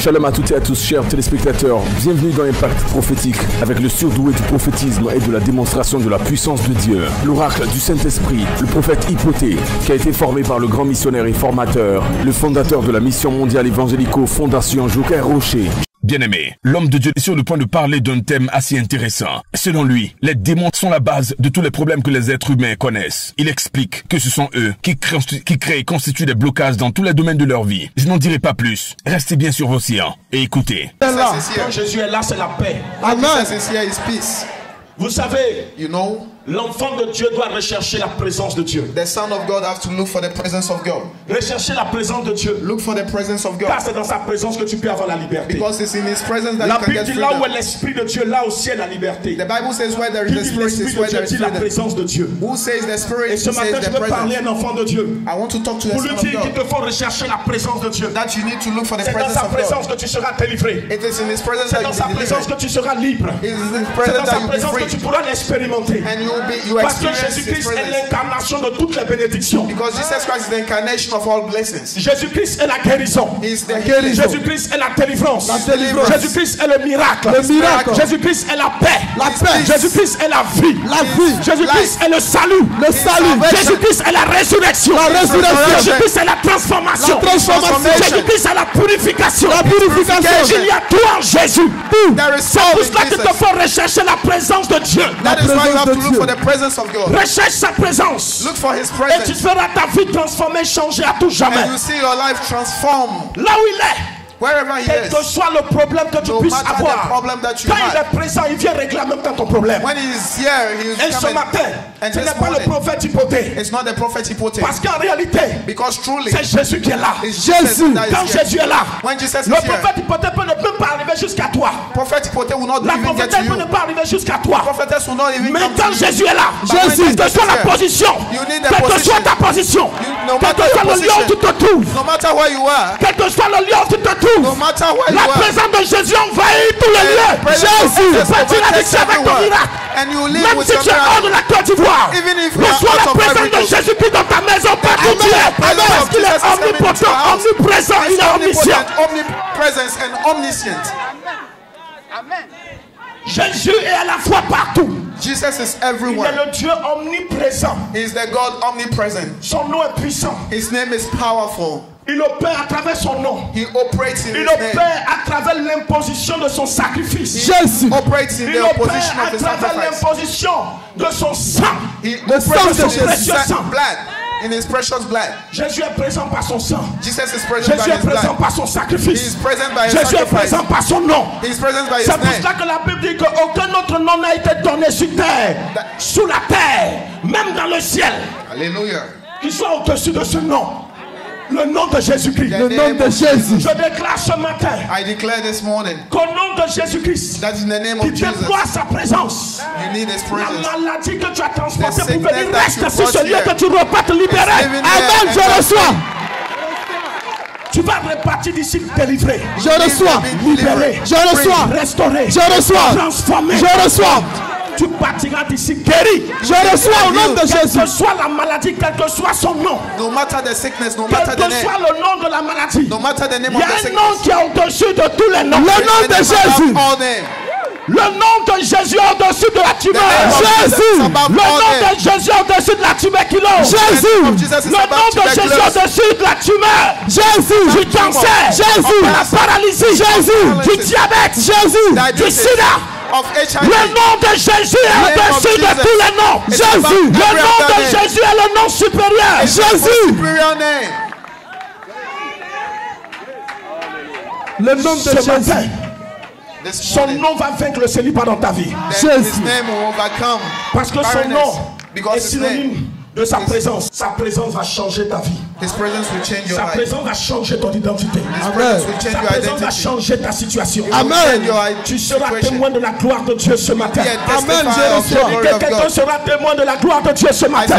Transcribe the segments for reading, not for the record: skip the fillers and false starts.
Shalom à toutes et à tous, chers téléspectateurs. Bienvenue dans Impact Prophétique, avec le surdoué du prophétisme et de la démonstration de la puissance de Dieu. L'oracle du Saint-Esprit, le prophète Hypothée, qui a été formé par le grand missionnaire et formateur, le fondateur de la mission mondiale évangélico Fondation Joker Rocher. Bien-aimé, l'homme de Dieu est sur le point de parler d'un thème assez intéressant. Selon lui, les démons sont la base de tous les problèmes que les êtres humains connaissent. Il explique que ce sont eux qui créent et constituent des blocages dans tous les domaines de leur vie. Je n'en dirai pas plus. Restez bien sur vos siens et écoutez. Quand Jésus est là, c'est la paix. Amen. Vous savez, You know, l'enfant de Dieu doit rechercher la présence de Dieu. the Son of God has to look for the presence of God. Rechercher la présence de Dieu. Look for the presence of God. Car c'est dans sa présence que tu peux avoir la liberté. Because it's in His presence that La you can Bible get dit là où freedom. est l'Esprit de Dieu, là aussi est la liberté. The Bible says where there is Qui the dit Spirit l'Esprit is de where Dieu there is dit la freedom. présence de Dieu. Who says the Spirit? Et ce Who matin, says je the veux parler à presence? un enfant de Dieu. I want to talk to the Pour lui Son of dire qu'il God. te faut rechercher la présence de Dieu. That you need to look for the C'est dans presence sa of présence God. que tu seras délivré. It is in His presence C'est that dans you sa will be présence que delivered. tu seras libre. It is in His C'est presence dans sa that you will présence be que tu free. pourras l'expérimenter. And you Parce que experience His Jésus-Christ est presence. l'incarnation de toutes les bénédictions. Because Jesus Christ is the incarnation of all blessings. Jésus-Christ est la guérison. He is the healing. Jésus-Christ est la délivrance. La délivrance. Jésus-Christ est le miracle. Le miracle. Jésus-Christ est la paix. La paix. Jésus-Christ est la vie. La vie. Jésus-Christ est le salut. Le salut. Jésus-Christ est la résurrection. La résurrection. Jésus-Christ est la transformation. La transformation. Jésus-Christ est la purification. La purification. Il y a tout en Jésus. There is C'est all pour in cela qu'il te Jesus. faut rechercher la présence de Dieu. That is why you have to de look Dieu. for the presence of God. Recherche sa présence. Look for His Et tu presence. feras ta vie transformée, changée à tout jamais. And you see your life transform Là où il est. wherever He Quel is. que soit le problème que tu No puisses matter the avoir, problem that you quand il have. est présent, il vient régler en même temps ton problème. When He is here, He Et is ce coming. matin, And ce this n'est pas le morning, prophète Hypothée. it's not the prophet Hypothete. Parce qu'en réalité, Because truly, c'est Jésus qui est là. it's Jesus that Quand is here. Jésus est là, When Jesus is le here, prophète Hypothée peut ne même pas arriver jusqu'à toi. prophet Hypothete will not La even get to prophétesse peut you. ne pas arriver jusqu'à toi. Prophetess will not even Mais come quand to you. Jésus est là, But when quelle que Jesus soit is la here, position, you need the quelle que position. soit ta position, No quel matter que soit your le lieu où tu position, te trouves, no matter where you are, quel que soit le lieu où tu te no trouves, matter where you la are, présence de Jésus envahit tous les lieux. Jésus C'est parti là avec ton miracle. and you live Même with si your tu es hors de miracle. la Côte d'Ivoire, Even if you are reçois out la of présence de Africa. Jésus-Christ dans ta maison partout où tu es. Parce qu'il est omnipotent, omniprésent, il est omniscient. Omnipresence and omniscient. Jésus est à la fois partout. Jesus is Il est everywhere. le Dieu omniprésent. He is the God omnipresent. Son nom est puissant. His name is powerful. Il opère à travers son nom. He operates in Il His name. opère à travers l'imposition de son sacrifice. Jésus operates in Il the opère opposition of à His travers sacrifice. l'imposition de son sang. He sang operates de in son His précieux sang. blood. In His precious blood. Jésus est présent par son sang. Jesus is present by Jésus est His présent blood. par son He is sacrifice. present by His Jésus est sacrifice. présent par son nom. He is present by His C'est pour name. cela que la Bible dit qu'aucun autre nom n'a été donné sur terre, sous la terre, même dans le ciel, Hallelujah. qui soit au-dessus de ce nom. Le nom de Jésus-Christ. The name of Jesus. Je déclare ce matin I declare this morning qu'au nom de Jésus-Christ, that in the name qui of Jesus, déploie sa présence, you need His la presence. maladie que tu as transportée The pour venir sickness that reste you sur ce brought lieu here que tu repartes libéré. is living there Amen, and je reçois. free. Tu vas repartir d'ici délivré. Je reçois. Libéré. Je reçois. Restauré. Je reçois. Transformé. Je reçois. Tu partiras d'ici guéri. Je reçois au nom de Quelle Jésus. que soit la maladie, quel que soit son nom, No matter the sickness, no quel matter the que name, soit le nom de la maladie, no matter the name il y of a the un nom sickness, qui est au-dessus de tous les noms. the name above all names. Le nom de Jésus est au-dessus de la tumeur. Jésus. Le nom de Jésus est au-dessus de la tuberculose. Jésus. Le nom de Jésus est au-dessus de la tumeur. Jésus. Du cancer. Jésus. De la paralysie. Jésus. Du diabète. Jésus. Du sida. Of HIV. Le nom de Jésus est au-dessus de tous les noms. Jésus. Le nom de Jésus est le nom supérieur. Jésus. Superior name. Le nom de Jésus. Son nom va vaincre le célibat dans ta vie. His name will overcome. Parce que son barrenness. nom est Because his name, synonyme de sa présence. Sa présence va changer ta vie. His presence will change your Sa life. présence va changer ton identité. His presence will change Sa your présence va identity. changer ta situation. Amen. Tu seras témoin de la gloire de Dieu ce matin. Amen. Quelqu'un sera témoin de la gloire de Dieu ce matin.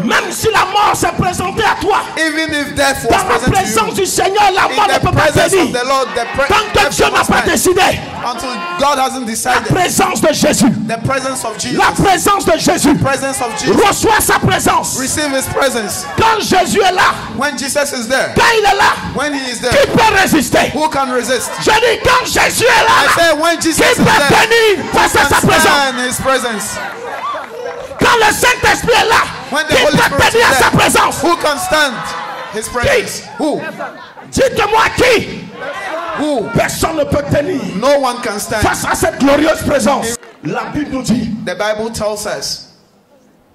Même si la mort s'est présentée à toi, Even if death was dans la present to présence you, du Seigneur, la mort in ne the peut pas presence venir. of the Lord, Tant que Dieu n'a pas décidé, until God hasn't la decided, présence de Jésus, the presence of Jesus, la présence de Jésus, presence of Jesus, reçoit sa présence. receive His presence. Quand Jésus est là, When Jesus is there, quand il est là, when He is there, qui peut résister? Who can resist? Je dis quand Jésus est I là, say when Jesus qui is peut there, tenir face à sa stand présence? in his presence. Quand le Saint-Esprit est là, When the qui Holy peut Spirit tenir à is sa there, présence? who can stand his presence? Who? Dites-moi qui? Who? Personne ne peut tenir No one can stand. face à cette glorieuse présence. La Bible nous dit, The Bible tells us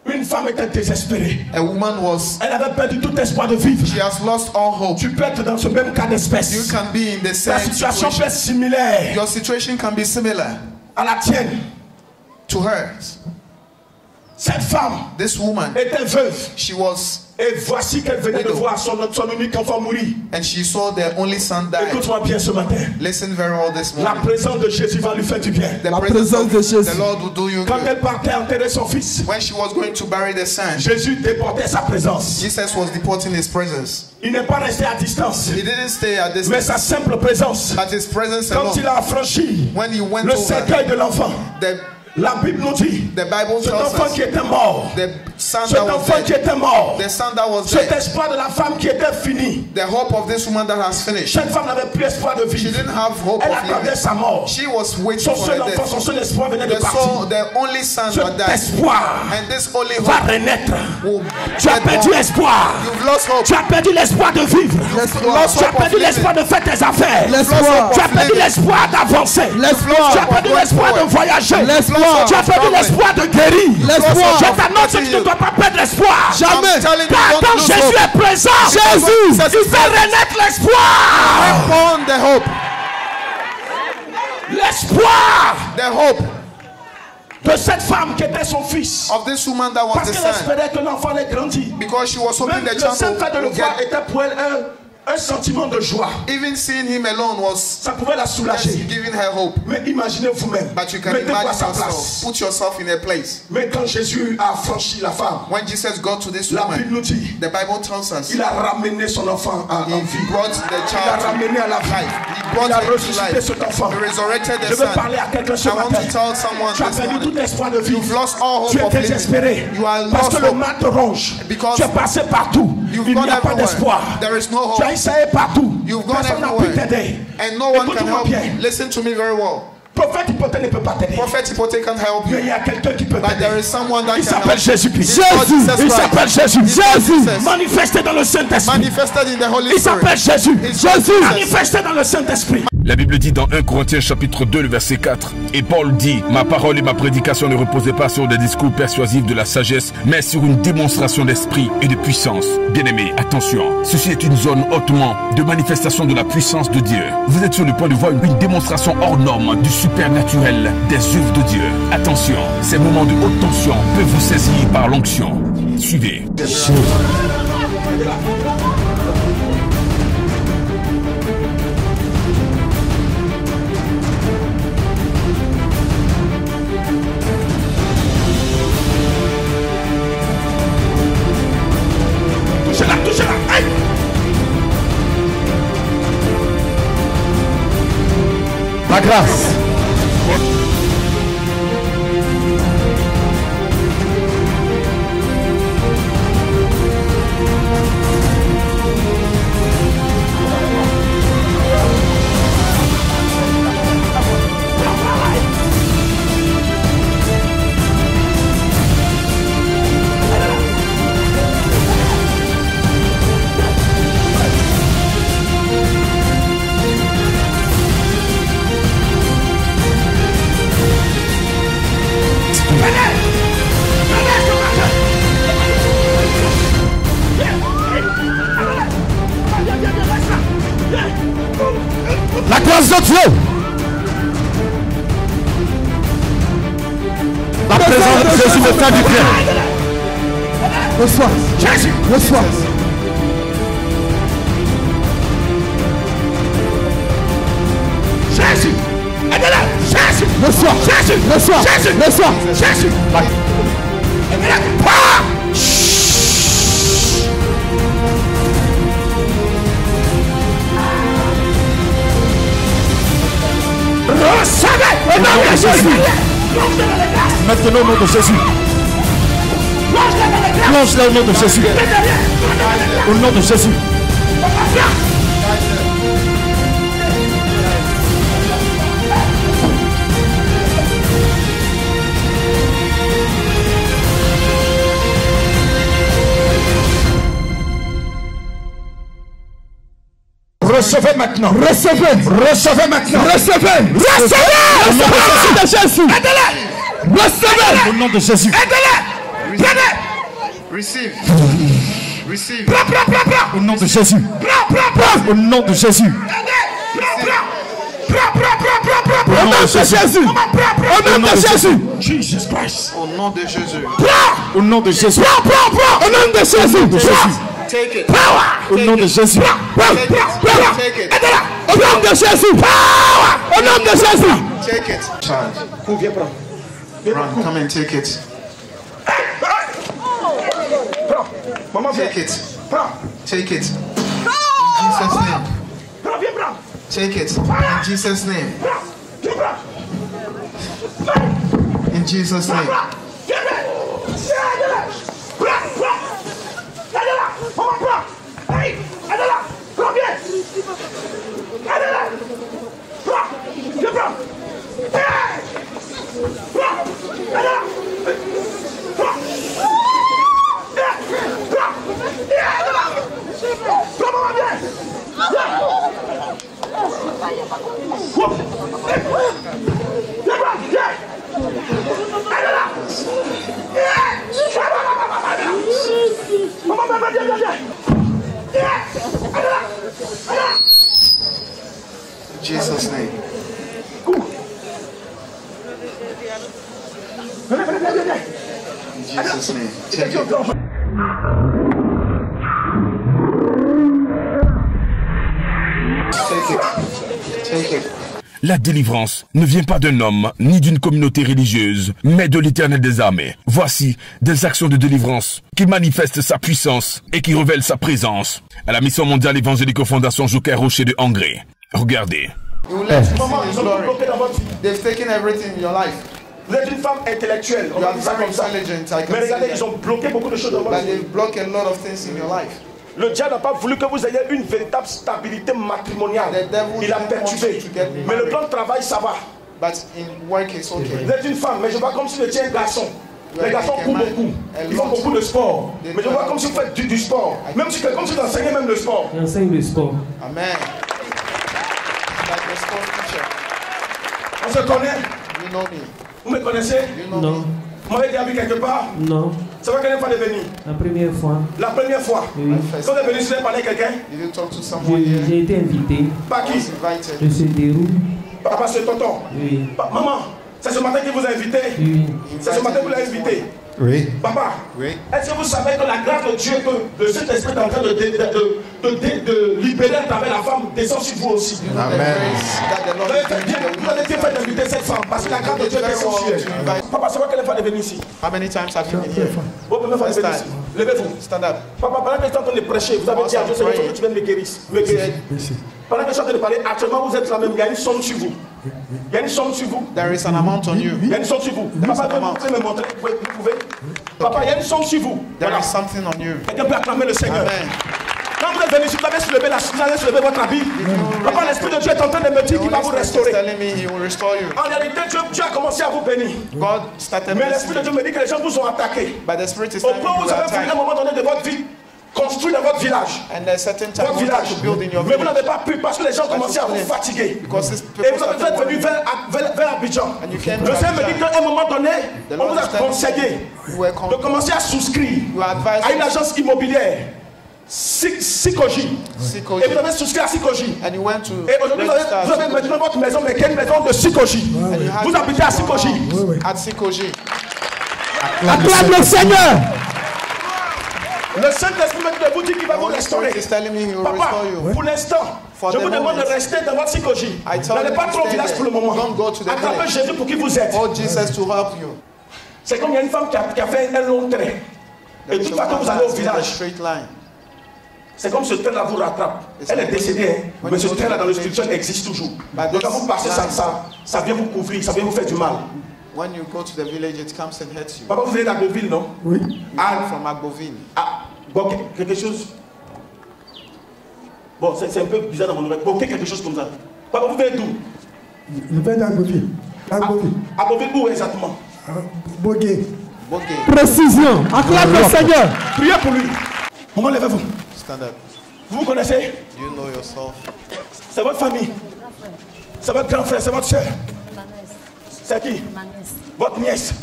une femme était désespérée. a woman was, Elle avait perdu tout espoir de vivre. she has lost all hope. Tu peux être dans ce même cas You d'espèce. can be in the Ta same situation peut situation. être similaire Your situation can be similar à la tienne. to hers. Cette femme This woman, était veuve. she was, Et voici qu'elle venait de voir son unique enfant mourir. and she saw their only son die. Écoute-moi bien ce matin. Listen very well this La morning. présence de Jésus va lui faire du bien. The La presence présence de of Jésus. the Lord will do you Quand good. elle partait enterrer son fils, When she was going to bury the son, Jésus déportait sa présence. Jesus was deporting his presence. Il n'est pas resté à distance, He didn't stay at this, mais sa simple présence. but his presence Quand il alone. a affranchi When he went le over, cercueil de l'enfant, la Bible nous dit, the Bible cet tells enfant us qui était mort, the son cet that was enfant qui dead, était mort, the son that was cet dead, espoir de la femme qui était fini. the hope of this woman that has finished. Cette femme n'avait plus espoir de She vivre. didn't have hope Elle of attendait living. sa mort. She was waiting Son for seul her enfant, death. son seul espoir venait de partir. The only son that Cet died, espoir and this only va hope renaître. will Tu as get perdu born. espoir. You've lost hope. Tu as perdu l'espoir de vivre. L'espoir. Tu as perdu l'espoir de faire tes affaires. L'espoir. Tu as perdu l'espoir d'avancer. L'espoir. Tu as perdu l'espoir de voyager. L'espoir. Tu as perdu l'espoir de guérir. L'espoir. Je t'annonce que tu ne dois pas perdre l'espoir. Jamais. Telling you, Car don't quand lose Jésus hope. est présent, Jésus. il fait renaître l'espoir. Upon the hope, L'espoir the hope de cette femme qui était son fils. of this woman that was Parce the qu'elle son, espérait que l'enfant allait grandir. because she was hoping Même the le seul fait de le child voir would get. était pour elle un sentiment de joie. Even seeing him alone was Ça pouvait la just soulager. giving her hope. Mais imaginez vous-même. But you can Mettez-vous à imagine sa yourself. place. Put yourself in her place. Mais quand Jésus a franchi la femme, When Jesus got to this la Bible woman, nous dit, the Bible tells us il a ramené son enfant en he vie. brought the Il a child ramené à la to vie. life. He Il brought a him to ressuscité life. cet enfant. He resurrected Je the veux son. parler à quelqu'un ce I want matin. to tell someone Tu as this perdu morning. tout espoir de vie. You've lost all hope Tu es of living. désespéré. You are Parce lost que le hope. mal te ronge. Because Tu es passé partout. you've Il gone n'y a pas everywhere. d'espoir. There is no Tu as hope. essayé partout. You've gone Personne n'a pu everywhere. t'aider. And no one can Écoute-moi help bien. you. Listen to me very well. Prophète Hypothèque ne peut pas t'aider. Prophet Hypothèque can't help Mais you. il y a quelqu'un qui peut But there t'aider. is someone that Il can s'appelle help you. Jésus-Christ. It's called Jesus Il Christ. s'appelle Jésus. It's called Jesus. Manifesté dans le Saint-Esprit. Manifested in the Holy Il s'appelle Spirit. Jésus. It's called Jésus. Jesus. Manifesté dans le Saint-Esprit. La Bible dit dans 1 Corinthiens chapitre 2 le verset 4, et Paul dit, ma parole et ma prédication ne reposaient pas sur des discours persuasifs de la sagesse, mais sur une démonstration d'esprit et de puissance. Bien-aimés, attention, ceci est une zone hautement de manifestation de la puissance de Dieu. Vous êtes sur le point de voir une démonstration hors norme du supernaturel des œuvres de Dieu. Attention, ces moments de haute tension peuvent vous saisir par l'onction. Suivez. Touchez-la, touchez-la. Aïe. La grâce. La grâce de Dieu. La présence de Jésus me fait du bien. Reçois. Jésus. Reçois. Jésus. Aide-la. Jésus. Reçois. Jésus. Reçois. Jésus. Reçois. Jésus. Aide-la. Ah. Recevez au nom de Jésus. Maintenant au nom de Jésus. Plonge-la au nom de Jésus. Au nom de Jésus. Recevez maintenant. Recevez. Recevez maintenant. Recevez. Recevez. Au nom de Jésus. Aidez-les. Recevez. Au nom de Jésus. Aidez-les. Prenez. Receive. Receive. Au nom de Jésus. Au nom de Jésus. Au nom de Jésus. Au nom de Jésus. Jesus Christ. Au nom de Jésus. Au nom de Jésus. Au nom de Jésus. Take it. Au nom de Jésus. Take it. Au nom de Jésus. Au nom de Jésus. Take it. Child. Viens prendre. Run. Come and take it. Maman, viens. Take it. Prends. Take it. In Jesus' name. Prends, viens prendre. Take it. In Jesus' name. Viens prendre. In Jesus' name. Viens prendre. Prends. Aide-la. Maman, prends. Hey, aide-la. Prends, viens. Aide-la. Prends. Viens prendre. Hey. Prends. Aide-la. Prends. Prends, maman, viens. In Jesus' name. In Jesus' name. Take it. Take it. Take it. La délivrance ne vient pas d'un homme ni d'une communauté religieuse, mais de l'Éternel des armées. Voici des actions de délivrance qui manifestent sa puissance et qui révèlent sa présence à la mission mondiale évangélique Fondation Joker Rocher de Hongrie. Regardez. You will let you Maman, see ils His ont glory. bloqué dans votre vie. They've taken everything in your life. Vous êtes une femme intellectuelle. On You va are dire ça very comme ça. intelligent. I can Mais regardez, see ils that. ont bloqué beaucoup de choses dans votre But vie. they've blocked a lot of things in your life. Le diable n'a pas voulu que vous ayez une véritable stabilité matrimoniale. The devil Il a didn't perturbé. want you to get Mais le married. plan de travail, ça va. But in work, it's okay. Vous êtes une femme, mais je vois comme si vous étiez un garçon. Les garçons courent beaucoup. Ils font beaucoup de sport. Mais je vois comme si vous faites du sport. Même si comme si vous enseignez même le sport. J'enseigne le sport. Amen. Like the sport teacher. On se connaît. You know me. Vous me connaissez? You know Non, me. Vous m'avez déjà vu quelque part? non. Ça va quelle fois de venir? La première fois, La première fois. oui. Quand vous êtes venu, vous avez parlé à quelqu'un? Did you talk to someone here? J'ai été invité. Pas I qui? was invited. Je suis Dérou. Papa, c'est tonton. Oui. Maman, c'est ce matin qu'il vous a invité. Oui. C'est ce matin que vous l'avez invité. Oui. Papa, Oui. est-ce que vous savez que la grâce de Dieu, que le Saint-Esprit est en train de libérer à travers la femme, descend sur vous aussi? Amen. That the Vous Lord avez is doing bien, the vous avez bien fait d'inviter cette femme parce que la grâce de Dieu descend sur elle. Papa, c'est quoi qu'elle est venue venir ici? How many times have you been here? Vos premières fois de venir ici. Levez-vous. Stand up. Papa, pendant que je suis en train de prêcher, vous avez dit à Dieu, Seigneur, il faut que tu viennes me guérir. Me guérir. Pendant que je suis en train de parler, actuellement vous êtes là même, il y a une somme sur vous. Il y a une somme sur vous. There is an amount on you. Il y a une somme sur vous. Papa, vous pouvez me montrer? Vous pouvez? Papa, il y a une somme sur vous. There Voilà. is something on you. Quelqu'un peut acclamer le Seigneur. Amen. Quand vous êtes venu, si vous avez soulevé votre habit, papa, l'Esprit de Dieu est en train de me dire qu'il va vous Holy Spirit is restaurer. telling me He will restore you. En réalité, Dieu a commencé à vous bénir. God started Mais blessing l'Esprit de Dieu you. me dit que les gens vous ont attaqué. But the Spirit is Au telling point où me vous you are avez voulu à un attacked. moment donné de votre vie construire dans votre village. And there's certain time Votre you have village. to build in your Mais vous village. n'avez pas pu parce que les gens commençaient à vous fatiguer. Because these Et people vous êtes started venu worrying. vers Abidjan. And you came Le to Seigneur me dit Abidjan. qu'à un moment donné, The on Lord vous a is telling conseillé you were de commencer à souscrire You are advised à une agence immobilière, Sikoji. Sikoji. Et vous avez souscrit à Sikoji. And you went to Et aujourd'hui, vous avez maintenant votre maison, mais quelle maison de Sikoji? And you had Vous habitez à Sikoji. at Sikoji. Acclame le Seigneur. Le Saint-Esprit de vous dit qu'il va vous Holy restaurer. Spirit is telling me He will Papa, restore you. pour l'instant, For je the vous demande de moment, rester dans votre Sikoji. I tell N'allez you pas to trop au stay village there. pour le moment. Don't go to the Attrapez village. Jésus pour qu'il vous aide. Oh Jesus to help you. C'est comme il y a une femme qui a fait un long trait. Et There is toute a fois que woman vous allez au that's in a village, straight line. c'est comme ce train-là vous rattrape. Elle est décédée, hein. Mais ce train-là dans le spirituel existe toujours. Donc quand vous passez, ça vient vous couvrir, ça vient vous faire du mal. When you go to the village, it comes and hurts you. Papa, vous venez d'Agboville, non? Oui. You come from Agboville. Ah, bon, quelque chose. Bon, c'est un peu bizarre dans mon oreille. Bon, quelque chose comme ça. Papa, vous venez d'où? Je vais d'Agboville. Agboville. Agboville, où exactement? Bogué. Bogué. Précision. Acclame le Seigneur. Priez pour lui. Maman, levez-vous. Stand up. Vous vous connaissez? Do you know yourself? C'est votre famille. C'est votre grand frère, c'est votre soeur. C'est qui? Ma nièce. Votre nièce.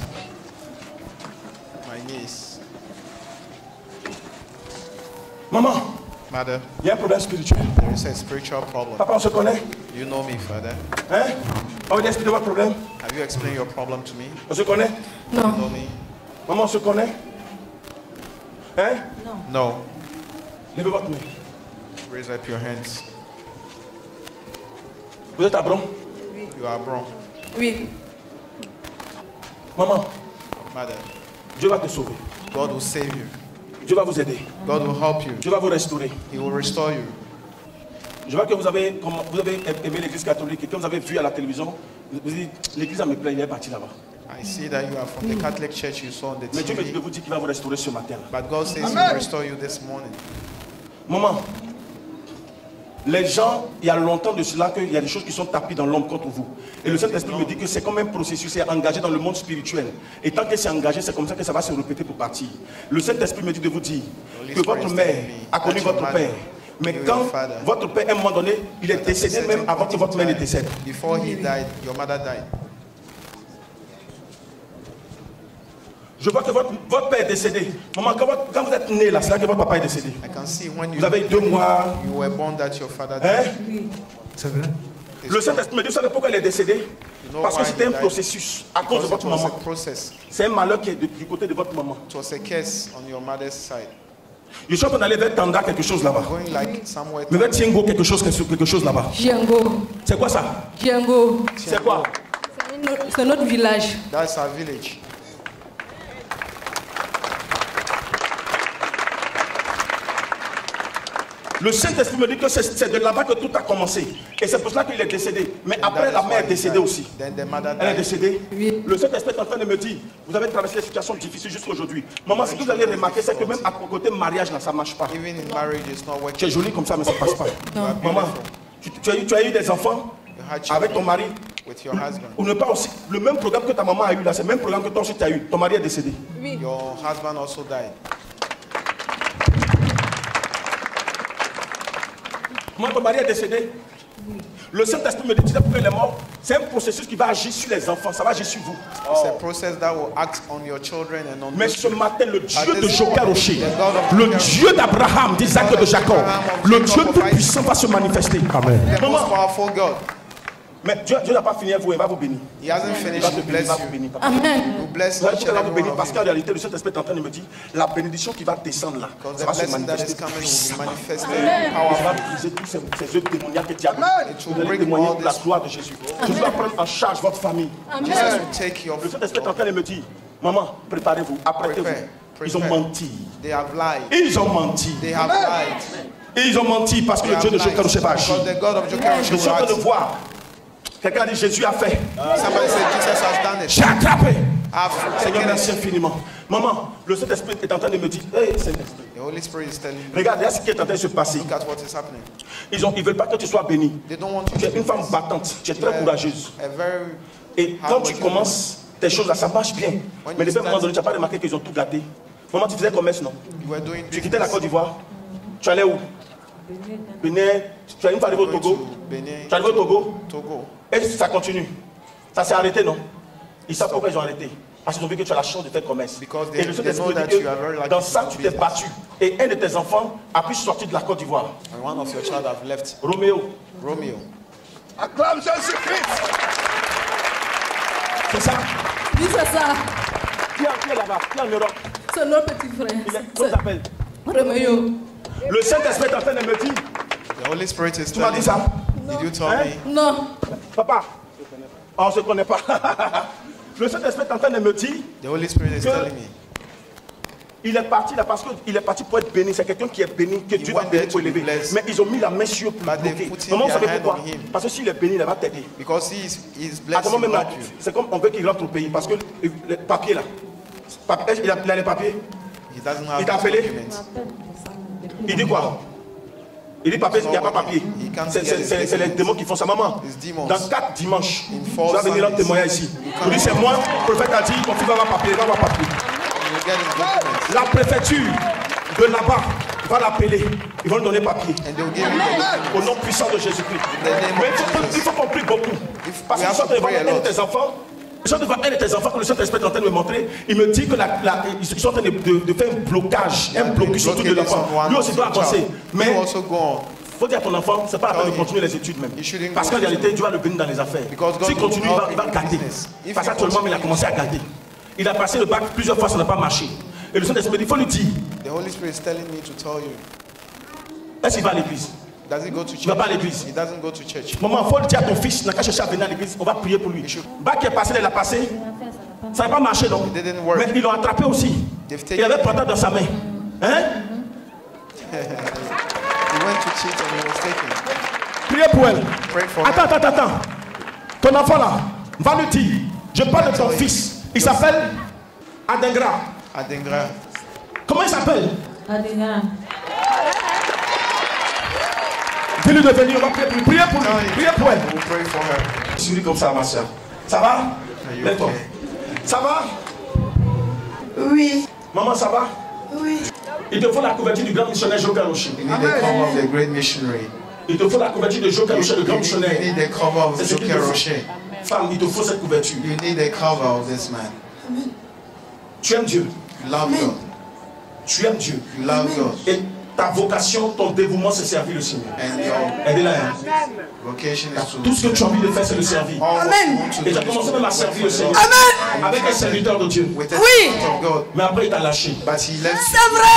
My niece. Maman, Mother, il y a un problème spirituel. there is a spiritual problem. Papa, on se connaît? You know me, Father. Hein? On va expliquer votre problème. Have you explained your problem to me? On se connaît? You know me? Maman, on se connaît? Hein? No. Levez votre main. Raise up your hands. Vous êtes à Bron? You are wrong. Oui. Maman, Mother, Dieu va te sauver. God will save you. Dieu va vous aider. God will help you. Dieu va vous restaurer. He will restore you. Je vois que vous avez aimé l'église catholique et que vous avez vu à la télévision, vous dites, l'église me plaît, il est parti là-bas. I see that you are from the Catholic Church you saw on the Mais Dieu me dit de TV. vous dire qu'il va vous restaurer ce matin. But God says He will restore you this morning. Maman, les gens, il y a longtemps de cela qu'il y a des choses qui sont tapées dans l'ombre contre vous. Et le Saint-Esprit me dit que c'est comme un processus, c'est engagé dans le monde spirituel. Et tant que c'est engagé, c'est comme ça que ça va se répéter pour partir. Le Saint-Esprit me dit de vous dire que votre mère a connu votre père. Mais quand votre père, à un moment donné, il est décédé même avant que votre mère ne décède. Before he died, your mother died. Je vois que votre père est décédé. Maman, quand vous êtes né là, c'est là que votre papa est décédé. I can see when Vous avez 2 mois. you were born that your father died. Hein? C'est vrai? Le Saint-Esprit me dit, vous savez pourquoi il est décédé? You know Parce que why c'était he un died? processus à cause de Because votre it was maman. a process. C'est un malheur qui est du côté de votre maman. It was a curse on your mother's side. Je suis en train d'aller vers Tanda, quelque chose là-bas. Going like somewhere. Mais vers Tiengo, quelque chose là-bas. Django. C'est quoi ça? Django. C'est quoi? C'est notre village. That's our village. Le Saint-Esprit me dit que c'est de là-bas que tout a commencé. Et c'est pour cela qu'il est décédé. Mais après, la mère est décédée aussi. Then the mother Elle est died. décédée. Oui. Le Saint-Esprit est en train de me dire, vous avez traversé des situations difficiles jusqu'à aujourd'hui. Maman, ce que vous allez remarquer, c'est que même à côté mariage, là, ça ne marche pas. Even in marriage, it's not Tu es working. jolie comme ça, mais ça ne passe pas. Non. Maman, tu as eu des enfants You had avec ton children mari. with your husband. Ou ne pas aussi. Le même programme que ta maman a eu là, c'est le même programme que toi aussi tu as eu. Ton mari est décédé. Oui. Your husband also died. Moi, ton mari est décédé. Le Saint-Esprit me dit pourquoi il est mort. C'est un processus qui va agir sur les enfants. Ça va agir sur vous. It's a process that will act on your children and on Mais those ce matin, le Dieu de Joker Rocher, The God of le Joker, Dieu d'Abraham, d'Isaac et de Jacob, le Dieu tout-puissant va se manifester. Amen. the most powerful God. Mais Dieu n'a pas fini à vous, il va vous bénir. He hasn't Il finished va to te bénir, il bless va vous you. bénir. papa. Amen. He bless Vous savez each pourquoi il va and vous every bénir? one Parce of qu'en you. réalité, le Saint-Esprit est en train de me dire, la bénédiction qui va descendre là, Because ça the va se blessing that is manifester coming will be puissamment. manifested Ça va powerfully. briser tous ces œuvres démoniaques et diaboliques. It Vous will allez bring témoigner all de la this. gloire de Jésus. Je vais prendre en charge votre famille. Jesus will take your Le Saint-Esprit est en train de me dire, maman, préparez-vous, apprêtez-vous. Prepare. Ils ont Prepare. menti. They have lied. Ils ont menti. They have lied. Ils ont menti parce que They le Dieu have de Joker lied. ne pas agi. Because the God of Joker Je suis en train de will act. voir. Quelqu'un a dit Jésus a fait. Somebody said Jesus has done it. J'ai attrapé. I've Seigneur, taken merci it. infiniment. Maman, le Saint-Esprit est en train de me dire, hey, Saint-Esprit, The Holy Spirit is telling me, regarde, regarde ce qui est en train de se passer. look at what is happening. Ils ne veulent pas que tu sois béni. They don't want you Tu es to une be femme blessed. battante, tu es You très are courageuse. a very Et quand tu commences tes choses là, ça marche bien. Mais depuis un moment donné, tu n'as pas remarqué qu'ils ont tout gâté. Maman, tu faisais commerce, non? You were doing Tu quittais la Côte business. d'Ivoire. Tu allais où? Bénin. Tu as une fois arrivé au Going Togo. to Benin, Tu es arrivé au Togo. Togo. Et ça continue. Ça s'est arrêté, non? Ils savent pourquoi ils ont arrêté. Parce qu'ils ont vu que tu as la chance de faire commerce. Because Et le Saint-Esprit they know dit that you are very que lucky dans to ça, do tu t'es business. battu. Et un de tes enfants a pu sortir de la Côte d'Ivoire. And one of your child have left. Roméo. Romeo. Acclame Jésus-Christ. C'est ça? Oui, c'est ça. Qui est là-bas? Qui est en Europe? C'est notre petit frère. Comment il s'appelle? Roméo. Le Saint-Esprit est en train de me dire, The Holy Spirit is tu m'as telling dit ça? me. Did you tell Hein? me? Non. Papa, on ne se connaît pas. Le Saint-Esprit est en train de me dire, The Holy Spirit is Que- telling me. il est parti là parce qu'il est parti pour être béni. C'est quelqu'un qui est béni, que Dieu va went bénir there pour to be élever. blessed. Mais ils ont mis la main sur eux pour le But they bloquer. put Maman, vous their savez hand pourquoi? on him. Parce que s'il est béni, il va t'aider. Because he is À blessed, ce moment he will même là, help you. c'est comme on veut qu'il rentre au pays. Parce que les papiers là, il a les papiers. He doesn't Il have t'a those appelé? documents. Il dit quoi? Il dit papier, il n'y a pas papier. He can't C'est get his les documents. démons qui font ça. Maman, It's demons. dans 4 dimanches, In tu 4 vas venir rendre Sundays. témoignage ici. You Vous dites, c'est moi, le prophète a dit, ton fils va avoir papier, il va avoir papier. You will get his documents. La préfecture de là-bas va l'appeler. Ils vont lui donner papier. And they'll give you the Au nom puissant de Jésus-Christ. name Mais of il faut qu'on prie beaucoup. Parce que quand tu vas aider tes enfants, quand tu vas aider tes enfants, que le Saint-Esprit est en train de me montrer, il me dit que ils sont en train de faire un blocage sur tout de l'enfant. Lui aussi doit avancer. Mais You also go on. il faut dire à ton enfant, c'est pas la peine de continuer les études même. Parce qu'en réalité, Dieu va le bénir dans les affaires. S'il continue, il va gâter. Parce qu'actuellement, il a commencé à gâter. Il a passé le bac plusieurs fois, ça n'a pas marché. Et le Saint-Esprit me dit, il faut lui dire. The Holy Spirit is telling me to tell you. Est-ce qu'il va à l'église? Does he go to church? Il va pas à l'église. He doesn't go to church. Maman, il faut le dire à ton fils, n'a qu'à chercher à venir à l'église, on va prier pour lui. Bac qui est passé, il l'a passé. Ça n'a pas marché donc. It didn't work. Mais ils l'ont attrapé aussi. Il avait le portable dans sa main. Hein? He went to cheat and he was taken. Priez pour elle. Pray for her. Attends. Ton enfant là, va lui dire, je parle de ton fils. Il s'appelle Adengra. Adengra. Comment il s'appelle? Adengra. Dis-lui de venir, on va prier pour lui. Priez pour lui. Priez pour elle. We'll pray for her. Suis comme ça, ma soeur. Ça va? Are you Lève-toi. okay? Ça va? Oui, Maman, ça va? oui. Il te faut la couverture du grand missionnaire Joe Karoshi. You need the cover of the great missionary. Il te faut la couverture de Joe Karoshi, le grand You missionnaire. need the cover of C'est ce qu'il te Joker faut. Rocher. Femme, il te faut cette couverture. You need the cover of this man. Tu aimes Dieu. You love God. Tu aimes Dieu. You love God. Et ta vocation, ton dévouement, c'est servir le Seigneur. And your Aidez-la. Hein. vocation is to Tout ce que tu as envie de faire, c'est le servir. all what you want to Et tu do as is commencé to même à work servir for le the Seigneur. Lord Avec un serviteur de Dieu. with the Oui. Spirit of God. Mais après, il t'a lâché. But he left. C'est vrai.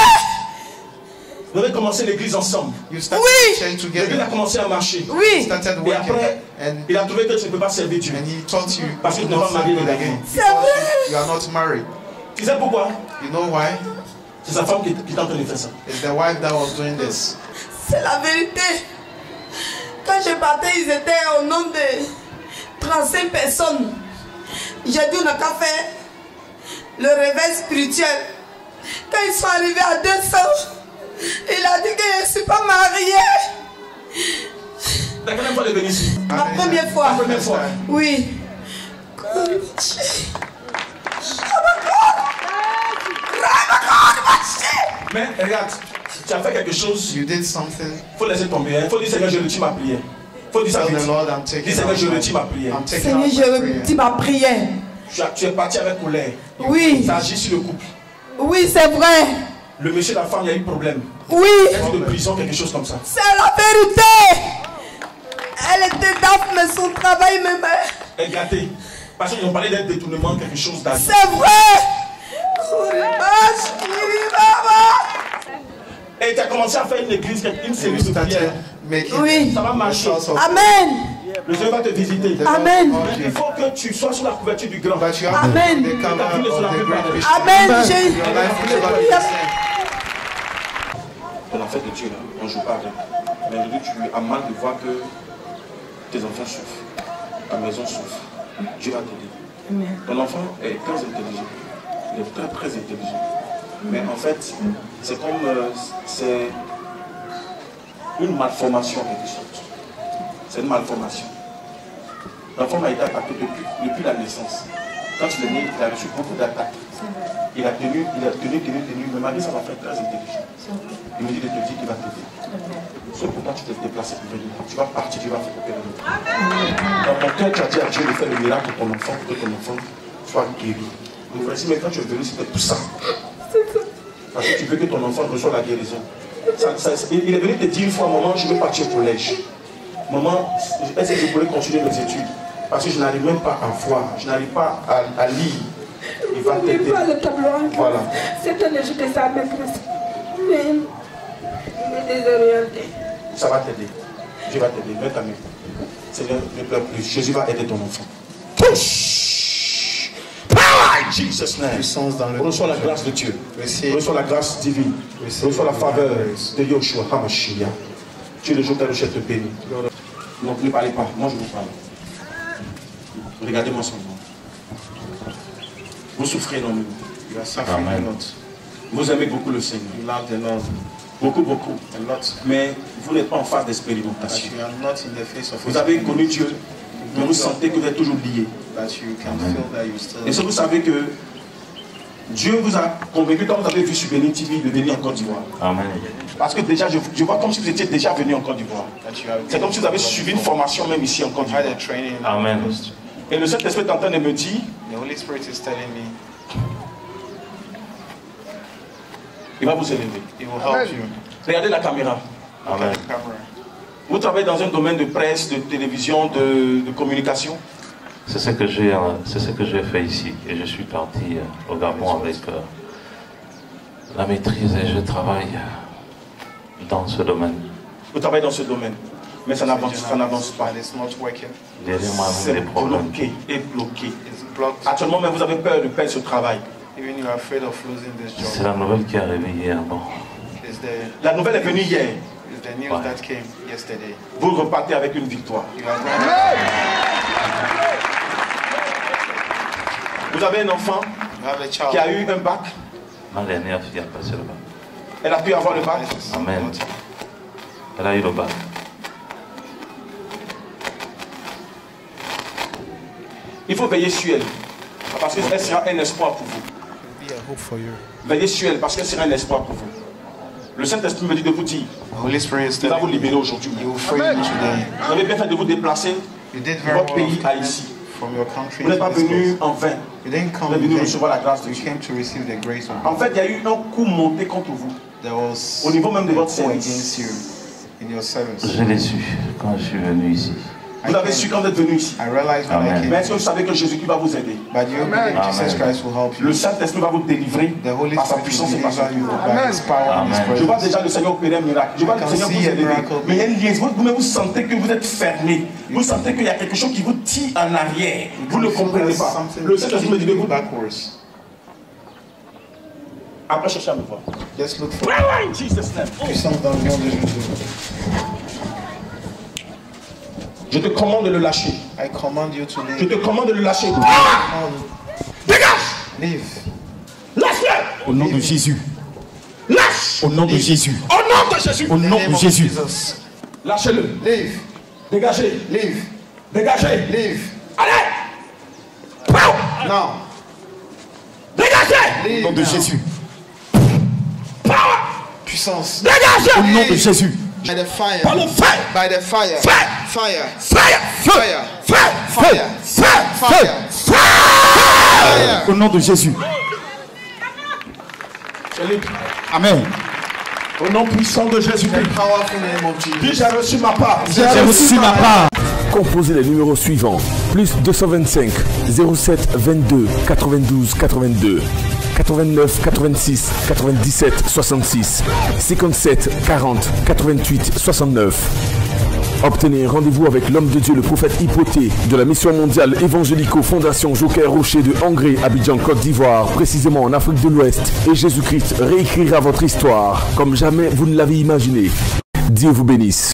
Vous avez commencé l'église ensemble. You started Oui. sharing L'église together. a commencé à marcher. You Oui, started Et working. après, And il a trouvé que tu ne peux pas servir Dieu. he taught you Parce que to tu n'es not pas marié serve God again. again. c'est vrai. You are not married. Tu sais pourquoi? You know why? C'est sa femme qui est en train de faire ça. It's the wife that was doing this. C'est la vérité. Quand je partais, ils étaient au nombre de 35 personnes. J'ai dit, on n'a qu'à faire le réveil spirituel. Quand ils sont arrivés à 200, il a dit que je ne suis pas mariée. La première fois de venir ici. Ma première fois. La première fois. Oui. Mais regarde, tu as fait quelque chose. You did something. Il faut laisser tomber. Il faut dire Seigneur, je retire ma prière. Il faut dire ça Tell vite. the Lord, I'm Dis taking Seigneur, je out retire ma prière. I'm taking Seigneur, out my je prayer. dis ma prière. Tu es parti avec colère. Oui, Ça agit sur le couple. oui, c'est vrai. Le monsieur et la femme, il y a eu problème. Oui, Être de prison, quelque chose comme ça. c'est la vérité. Elle était dame, mais son travail même. Et gâté. Parce qu'ils ont parlé d'un détournement, quelque chose d'agir. C'est vrai. Et tu as commencé à faire une église, une série de prières. Oui. Ça va marcher. Amen. Le Seigneur va te visiter. Amen. Mais il faut que tu sois sous la couverture du grand. But you have Amen. the cover of the great mission. Amen. Your life will never be the same. Ton enfant de Dieu, là, on ne joue pas avec. Mais aujourd'hui, tu as mal de voir que tes enfants souffrent. Ta maison souffre. Dieu va t'aider. Ton enfant est très intelligent. Il est très très intelligent. Mais en fait, c'est comme c'est une malformation en quelque sorte. C'est une malformation. L'enfant a été attaqué depuis la naissance. Quand il est né, il a reçu beaucoup d'attaques. Il a tenu, mais malgré ça, l'enfant est très intelligent. Il me dit de te dire qu'il va t'aider. C'est pourquoi tu t'es déplacé pour venir. Tu vas partir, tu vas faire opérer le temps. Dans ton cœur, tu as dit à Dieu de faire le miracle pour ton enfant, pour que ton enfant soit guéri. Donc voici, mais quand tu es venu, c'était pour ça. Parce que tu veux que ton enfant reçoive la guérison. Il est venu te dire une fois, maman, je veux partir au collège. Maman, est-ce que je pourrais continuer mes études? Parce que je n'arrive même pas à voir, je n'arrive pas à lire. Il va t'aider. Le tableau en Voilà. c'est un échec de sa maîtresse. Mais il est désorienté. Ça va t'aider. Dieu va t'aider. Mets ta main. Seigneur, ne pleure plus. Jésus va aider ton enfant. Touche! Power in Jesus' name. Puissance dans le Reçois la grâce de Dieu. Receive. Reçois la grâce divine. Reçois la faveur de Yoshua HaMashiach. Dieu le jour de te bénit. Donc ne parlez pas. Moi je vous parle. Regardez-moi seulement. Vous souffrez énormément. You are suffering a lot. Vous aimez beaucoup le Seigneur. You love the Lord Beaucoup, beaucoup. a lot. Mais vous n'êtes pas en phase But d'expérimentation. you are not in the face of Vous avez connu Dieu, mais vous sentez que vous êtes toujours lié. But you can feel that you still. Et si vous savez que Dieu vous a convaincu quand vous avez vu sur Bénin TV de venir en Côte d'Ivoire. Amen. Parce que déjà, je vois comme si vous étiez déjà venu en Côte d'Ivoire. C'est comme si vous avez suivi une formation même ici en Côte d'Ivoire. Amen. Et le Saint-Esprit est en train de me dire, il va vous élever. Regardez la caméra. Amen. Vous travaillez dans un domaine de presse, de télévision, de communication. C'est ce que j'ai fait ici. Et je suis parti au Gabon avec la maîtrise et je travaille dans ce domaine. Vous travaillez dans ce domaine, mais ça n'avance pas. Derrière moi, C'est des problèmes. bloqué et bloqué. Actuellement, même vous avez peur de perdre ce travail. C'est la nouvelle qui est arrivée hier. Bon. La nouvelle est venue hier. Ouais. Vous repartez avec une victoire. Vous avez un enfant qui a eu un bac. Ma dernière fille a passé le bac. Elle a pu avoir le bac. Amen. Elle a eu le bac. Il faut veiller sur elle. Parce qu'elle sera un espoir pour vous. Veillez sur elle parce qu'elle sera un espoir pour vous. Le Saint-Esprit me dit de vous dire, il va vous libérer aujourd'hui. Vous avez bien fait de vous déplacer de votre pays à ici. Vous n'êtes pas venu en vain. Vous êtes venu recevoir la grâce de Dieu. En fait, il y a eu un coup monté contre vous. Au niveau même de votre service. Je l'ai su quand je suis venu ici. Vous l'avez su quand vous êtes venu ici. Amen. Mais est-ce que vous savez que Jésus-Christ va vous aider? Le Saint-Esprit va vous délivrer par sa puissance et par son pouvoir. Je vois déjà le Seigneur opérer un miracle. Je vois le Seigneur vous aider. Mais il y a une liaison. Vous sentez que vous êtes fermé. Vous sentez qu'il y a quelque chose qui vous tire en arrière. Vous ne comprenez pas. Le Saint-Esprit me dit de vous. Après, cherchez à me voir. Puissance dans le nom de Jésus. Je te commande de le lâcher. I command you to leave. Je te commande de le lâcher. Dégage! Leave. Lâche-le! Au nom de Jésus. Lâche! Au nom de Jésus. Au nom de Jésus! Au nom de Jésus. Lâchez-le. Leave. Dégagez. Leave. Dégagez. Leave. Allez! Non. Dégagez! Au nom de Jésus. Puissance. Dégagez! Au nom de Jésus. By the fire. Par le feu! By the fire. Fire! Fire. Fire! Fire. Fire! Fire. Fire! Fire. Au nom de Jésus. Amen. Au nom puissant de Jésus-Christ. Powerful name of Jesus. Dis, j'ai reçu ma part. J'ai reçu ma part. Composez les numéros suivants. Plus 225 07 22 92 82 89 86 97 66 57 40 88 69. Obtenez rendez-vous avec l'homme de Dieu, le prophète Hypothée, de la mission mondiale évangélico-fondation Joker Rocher de Angré, Abidjan, Côte d'Ivoire, précisément en Afrique de l'Ouest. Et Jésus-Christ réécrira votre histoire comme jamais vous ne l'avez imaginé. Dieu vous bénisse.